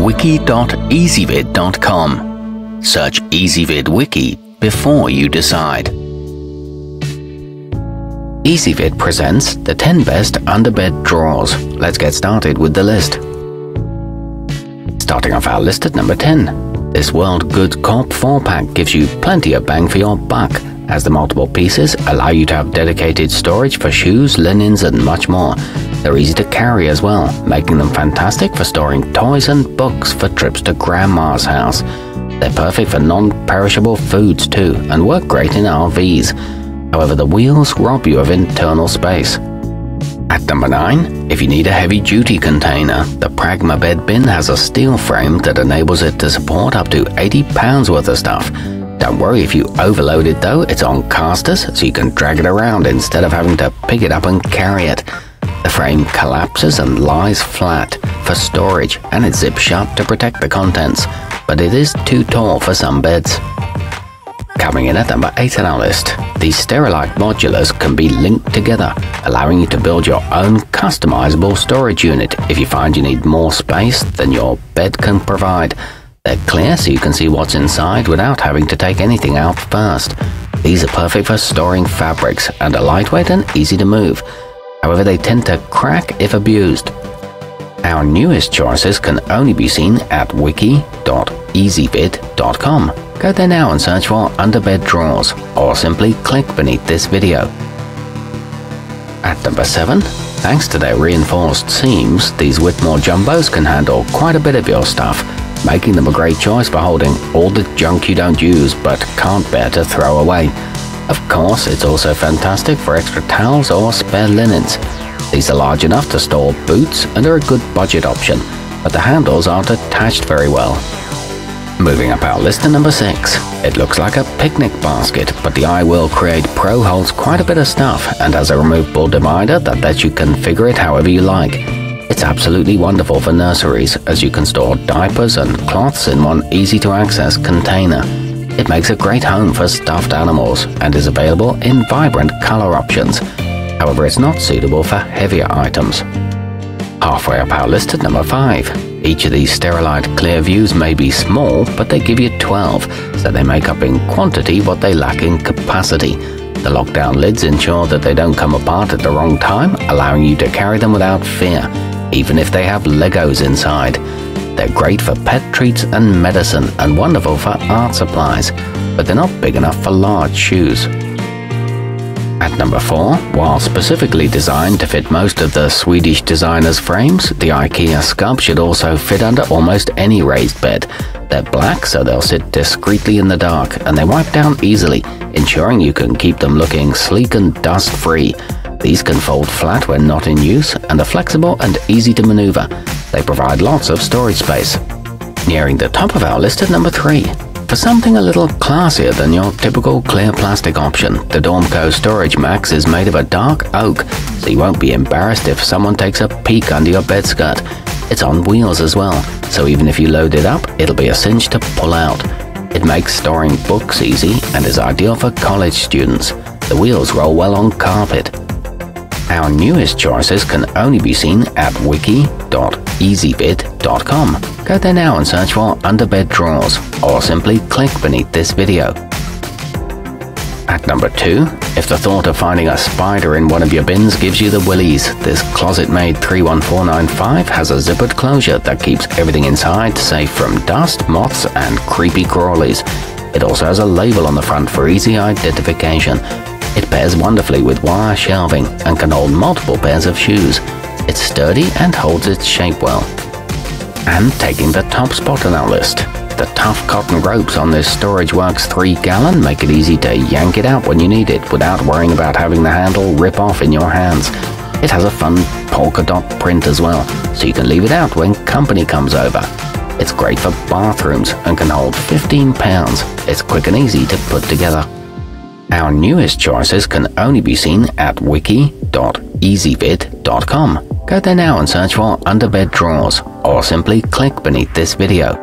wiki.ezvid.com. Search Ezvid Wiki before you decide. Ezvid presents the 10 best underbed drawers. Let's get started with the list. Starting off our list at number 10. This worldgoodscorp 4-pack gives you plenty of bang for your buck, as the multiple pieces allow you to have dedicated storage for shoes, linens and much more. They're easy to carry as well, making them fantastic for storing toys and books for trips to grandma's house. They're perfect for non-perishable foods too, and work great in RVs. However, the wheels rob you of internal space. At number 9, if you need a heavy-duty container, the pragmabed bin has a steel frame that enables it to support up to 80 pounds worth of stuff. Don't worry if you overload it though, it's on casters so you can drag it around instead of having to pick it up and carry it. The frame collapses and lies flat for storage, and it's zipped shut to protect the contents, but it is too tall for some beds. Coming in at number 8 on our list, these sterilite modulars can be linked together, allowing you to build your own customizable storage unit if you find you need more space than your bed can provide. They're clear so you can see what's inside without having to take anything out first. These are perfect for storing fabrics and are lightweight and easy to move. However, they tend to crack if abused. Our newest choices can only be seen at wiki.ezvid.com. Go there now and search for underbed drawers, or simply click beneath this video. At number 7, thanks to their reinforced seams, these Whitmor jumbos can handle quite a bit of your stuff, making them a great choice for holding all the junk you don't use but can't bear to throw away. Of course, it's also fantastic for extra towels or spare linens. These are large enough to store boots and are a good budget option, but the handles aren't attached very well. Moving up our list to number 6. It looks like a picnic basket, but the iwill Create Pro holds quite a bit of stuff and has a removable divider that lets you configure it however you like. It's absolutely wonderful for nurseries, as you can store diapers and cloths in one easy-to-access container. It makes a great home for stuffed animals and is available in vibrant color options. However, it's not suitable for heavier items. Halfway up our list at number 5. Each of these sterilite clearviews may be small, but they give you 12, so they make up in quantity what they lack in capacity. The lockdown lids ensure that they don't come apart at the wrong time, allowing you to carry them without fear, even if they have Legos inside. They're great for pet treats and medicine, and wonderful for art supplies, but they're not big enough for large shoes. At number 4, while specifically designed to fit most of the Swedish designers' frames, the IKEA skubb should also fit under almost any raised bed. They're black, so they'll sit discreetly in the dark, and they wipe down easily, ensuring you can keep them looking sleek and dust-free. These can fold flat when not in use, and are flexible and easy to maneuver. They provide lots of storage space. Nearing the top of our list at number 3. For something a little classier than your typical clear plastic option, the Dormco Storage Max is made of a dark oak, so you won't be embarrassed if someone takes a peek under your bed skirt. It's on wheels as well, so even if you load it up, it'll be a cinch to pull out. It makes storing books easy and is ideal for college students. The wheels roll well on carpet. Our newest choices can only be seen at wiki.ezvid.com. Go there now and search for underbed drawers, or simply click beneath this video. At number 2, if the thought of finding a spider in one of your bins gives you the willies, this closetmaid 31495 has a zippered closure that keeps everything inside safe from dust, moths and creepy crawlies. It also has a label on the front for easy identification. It pairs wonderfully with wire shelving and can hold multiple pairs of shoes. It's sturdy and holds its shape well. And taking the top spot on our list, the tough cotton ropes on this storageworks 3-gallon make it easy to yank it out when you need it without worrying about having the handle rip off in your hands. It has a fun polka dot print as well, so you can leave it out when company comes over. It's great for bathrooms and can hold 15 pounds. It's quick and easy to put together. Our newest choices can only be seen at wiki.ezvid.com. Go there now and search for underbed drawers, or simply click beneath this video.